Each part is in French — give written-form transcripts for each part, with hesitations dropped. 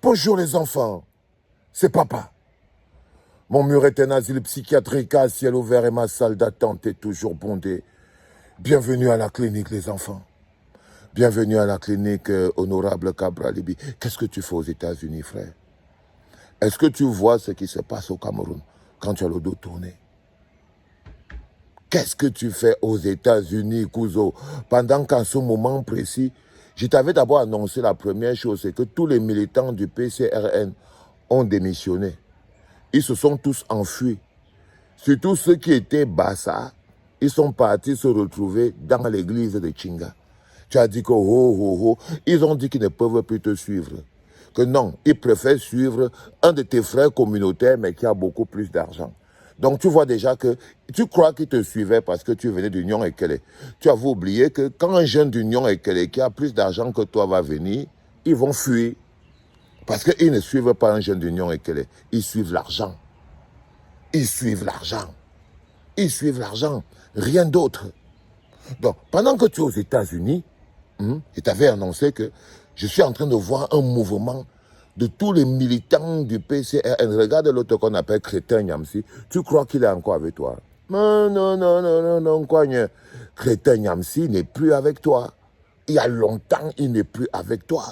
Bonjour les enfants, c'est papa. Mon mur est un asile psychiatrique à ciel ouvert et ma salle d'attente est toujours bondée. Bienvenue à la clinique les enfants. Bienvenue à la clinique honorable Cabral Libi. Qu'est-ce que tu fais aux États-Unis, frère? Est-ce que tu vois ce qui se passe au Cameroun quand tu as le dos tourné? Qu'est-ce que tu fais aux États-Unis, Kouzo? Pendant qu'en ce moment précis, je t'avais d'abord annoncé la première chose, c'est que tous les militants du PCRN ont démissionné. Ils se sont tous enfuis. Surtout ceux qui étaient Bassa, ils sont partis se retrouver dans l'église de Chinga. Tu as dit que ils ont dit qu'ils ne peuvent plus te suivre. Que non, ils préfèrent suivre un de tes frères communautaires mais qui a beaucoup plus d'argent. Donc tu vois déjà que tu crois qu'ils te suivaient parce que tu venais d'Union Ekele. Tu avais oublié que quand un jeune d'Union Ekele qui a plus d'argent que toi va venir, ils vont fuir. Parce qu'ils ne suivent pas un jeune d'Union Ekele. Ils suivent l'argent. Ils suivent l'argent. Ils suivent l'argent. Rien d'autre. Donc, pendant que tu es aux États-Unis, je t'avais annoncé que je suis en train de voir un mouvement de tous les militants du PCRN. Regarde l'autre qu'on appelle Crétin Nyamsi. Tu crois qu'il est encore avec toi? Non, non, non, non, non, non, quoi. Crétin Nyamsi n'est plus avec toi. Il y a longtemps, il n'est plus avec toi.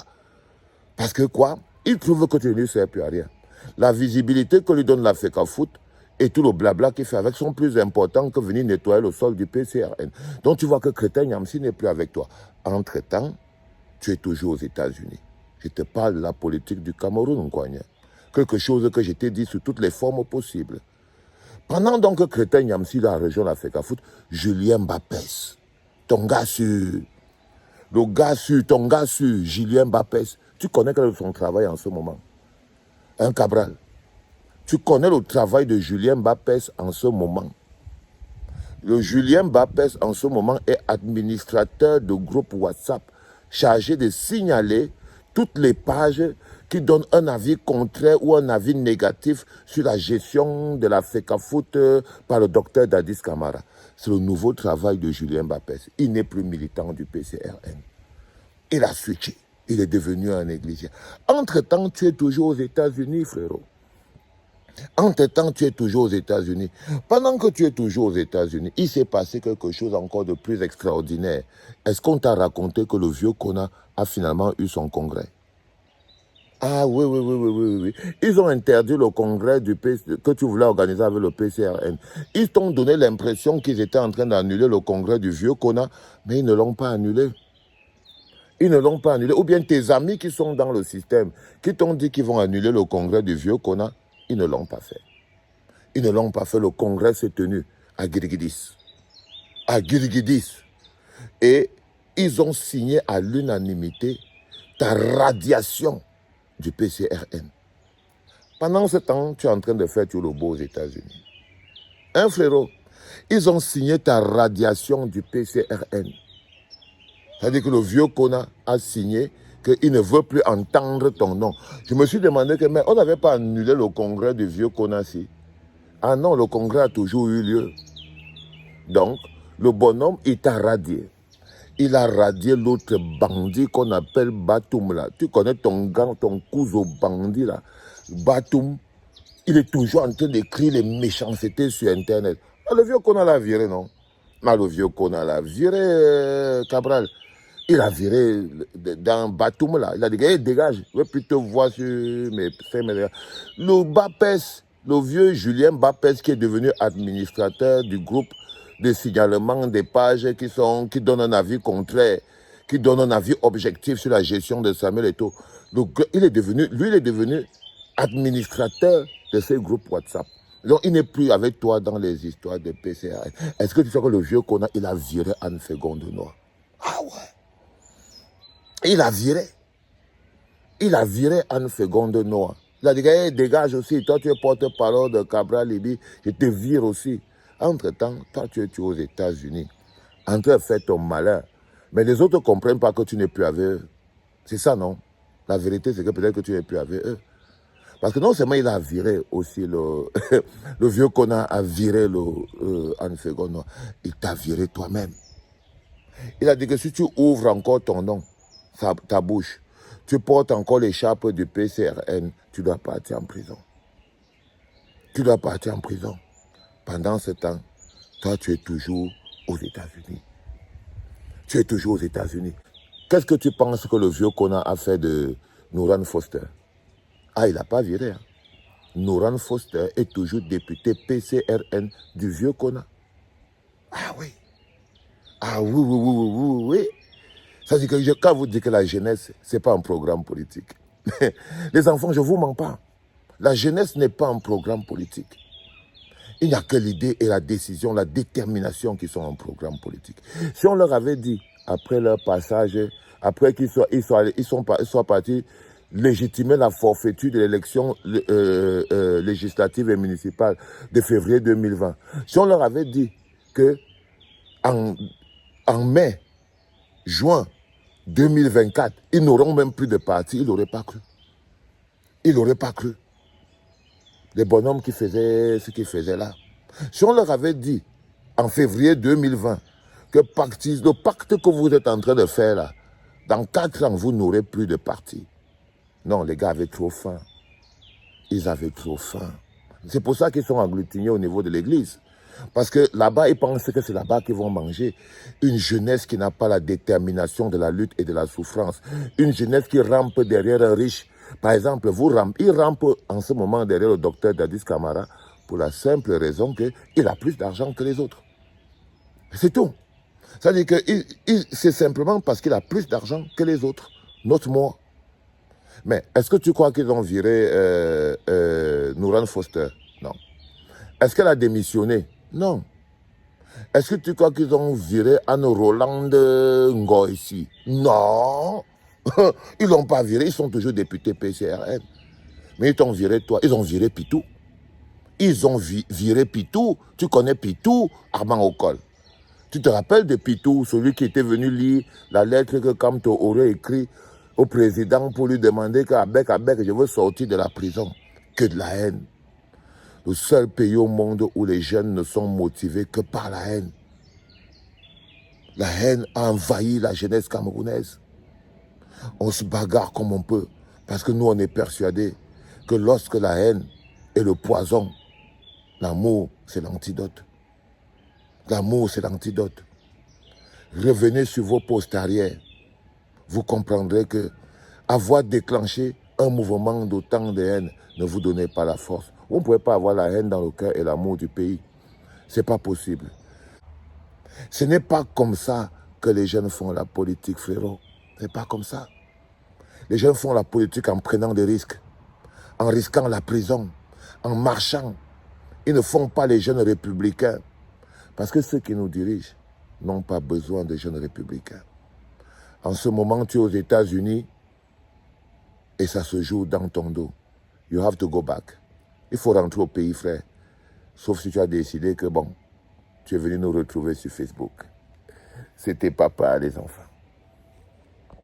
Parce que quoi? Il trouve que tu ne lui sers plus à rien. La visibilité que lui donne la FECAFOOT et tout le blabla qu'il fait avec sont plus importants que venir nettoyer le sol du PCRN. Donc tu vois que Crétin Nyamsi n'est plus avec toi. Entre-temps, tu es toujours aux États-Unis. Je te parle de la politique du Cameroun, quoi. Quelque chose que je t'ai dit sous toutes les formes possibles. Pendant donc que Crétin Nyamsi a rejoint la FECAFOOT, Julien Bapès, ton gars sûr, le gars sûr, ton gars sûr, Julien Bapès, tu connais quel est son travail en ce moment? Un Cabral. Tu connais le travail de Julien Bapès en ce moment. Le Julien Bapès en ce moment est administrateur de groupe WhatsApp chargé de signaler toutes les pages qui donnent un avis contraire ou un avis négatif sur la gestion de la FECAFOOT par le docteur Dadis Camara. C'est le nouveau travail de Julien Bapès. Il n'est plus militant du PCRN. Il a switché. Il est devenu un négligé. Entre-temps, tu es toujours aux États-Unis, frérot. Entre-temps, tu es toujours aux États-Unis. Pendant que tu es toujours aux États-Unis, il s'est passé quelque chose encore de plus extraordinaire. Est-ce qu'on t'a raconté que le vieux Kona a finalement eu son congrès? Ah oui, oui, oui, oui, oui, oui. Ils ont interdit le congrès que tu voulais organiser avec le PCRN. Ils t'ont donné l'impression qu'ils étaient en train d'annuler le congrès du vieux Kona, mais ils ne l'ont pas annulé. Ils ne l'ont pas annulé. Ou bien tes amis qui sont dans le système, qui t'ont dit qu'ils vont annuler le congrès du vieux Kona, ils ne l'ont pas fait. Ils ne l'ont pas fait. Le congrès s'est tenu à Girigidis. À Girigidis. Et ils ont signé à l'unanimité ta radiation du PCRN. Pendant ce temps, tu es en train de faire tout le beau aux États-Unis. Hein, frérot? Ils ont signé ta radiation du PCRN. C'est-à-dire que le vieux Kona a signé qu'il ne veut plus entendre ton nom. Je me suis demandé que, mais on n'avait pas annulé le congrès du vieux Kona-ci. Ah non, le congrès a toujours eu lieu. Donc, le bonhomme, il t'a radié. Il a radié l'autre bandit qu'on appelle Batoum là. Tu connais ton gars, ton cousin bandit là. Batoum, il est toujours en train d'écrire les méchancetés sur Internet. Ah, le vieux Kona l'a viré, non? Ah, le vieux Kona l'a viré, Cabral. Il a viré dans Batoum là. Il a dit, hey, dégage, je ne veux plus te voir sur mes faits. Le Bapès, le vieux Julien Bapès qui est devenu administrateur du groupe de signalement des pages qui donnent un avis contraire, qui donnent un avis objectif sur la gestion de Samuel Eto'o. Il est devenu administrateur de ces groupes WhatsApp. Donc, il n'est plus avec toi dans les histoires de PCRN. Est-ce que tu sais que le vieux Kona, il a viré Anne Seconde Noir? Ah ouais. Il a viré Anne Seconde Noir. Il a dit, hey, dégage aussi, toi tu es porte-parole de Cabral Libi, je te vire aussi. Entre-temps, toi tu es aux États-Unis, en train de faire ton malheur. Mais les autres ne comprennent pas que tu n'es plus avec eux. C'est ça, non? La vérité, c'est que peut-être que tu n'es plus avec eux. Parce que non seulement il a viré aussi le vieux Kona a viré Anne Seconde Noir, il t'a viré toi-même. Il a dit que si tu ouvres encore ton nom, ta bouche, tu portes encore l'écharpe du PCRN, tu dois partir en prison. Tu dois partir en prison. Pendant ce temps, toi, tu es toujours aux États-Unis. Tu es toujours aux États-Unis. Qu'est-ce que tu penses que le vieux Kona a fait de Nouran Foster? Ah, il n'a pas viré. Hein. Nouran Foster est toujours député PCRN du vieux Kona. Ah oui. Ah oui, oui, oui, oui, oui, oui. Ça veut dire que quand vous dites que la jeunesse, ce n'est pas un programme politique. Les enfants, je ne vous mens pas. La jeunesse n'est pas un programme politique. Il n'y a que l'idée et la décision, la détermination qui sont un programme politique. Si on leur avait dit, après leur passage, après qu'ils soient partis légitimer la forfaiture de l'élection législative et municipale de février 2020, si on leur avait dit que en mai, juin 2024, ils n'auront même plus de parti, ils n'auraient pas cru. Ils n'auraient pas cru. Les bonhommes qui faisaient ce qu'ils faisaient là. Si on leur avait dit, en février 2020, que le pacte que vous êtes en train de faire là, dans 4 ans, vous n'aurez plus de parti. Non, les gars avaient trop faim. Ils avaient trop faim. C'est pour ça qu'ils sont agglutinés au niveau de l'église. Parce que là-bas, ils pensent que c'est là-bas qu'ils vont manger. Une jeunesse qui n'a pas la détermination de la lutte et de la souffrance. Une jeunesse qui rampe derrière un riche. Par exemple, il rampe en ce moment derrière le docteur Dadis Camara pour la simple raison qu'il a plus d'argent que les autres. C'est tout. Ça veut dire que c'est simplement parce qu'il a plus d'argent que les autres. Note-moi. Mais est-ce que tu crois qu'ils ont viré Nouran Foster? Non. Est-ce qu'elle a démissionné? Non. Est-ce que tu crois qu'ils ont viré Anne Roland Ngoïsi? Non. Ils ne l'ont pas viré, ils sont toujours députés PCRN. Mais ils t'ont viré toi, ils ont viré Pitou. Ils ont viré Pitou. Tu connais Pitou, Armand Okol. Tu te rappelles de Pitou, celui qui était venu lire la lettre que Kamto aurait écrite au président pour lui demander qu'Abek, je veux sortir de la prison. Que de la haine. Le seul pays au monde où les jeunes ne sont motivés que par la haine. La haine a envahi la jeunesse camerounaise. On se bagarre comme on peut. Parce que nous, on est persuadés que lorsque la haine est le poison, l'amour, c'est l'antidote. L'amour, c'est l'antidote. Revenez sur vos postes arrière. Vous comprendrez que avoir déclenché un mouvement d'autant de haine ne vous donnait pas la force. Vous ne pouvez pas avoir la haine dans le cœur et l'amour du pays. Ce n'est pas possible. Ce n'est pas comme ça que les jeunes font la politique, frérot. Ce n'est pas comme ça. Les jeunes font la politique en prenant des risques, en risquant la prison, en marchant. Ils ne font pas les jeunes républicains. Parce que ceux qui nous dirigent n'ont pas besoin de jeunes républicains. En ce moment, tu es aux États-Unis et ça se joue dans ton dos. You have to go back. Il faut rentrer au pays, frère. Sauf si tu as décidé que, bon, tu es venu nous retrouver sur Facebook. C'était papa, les enfants.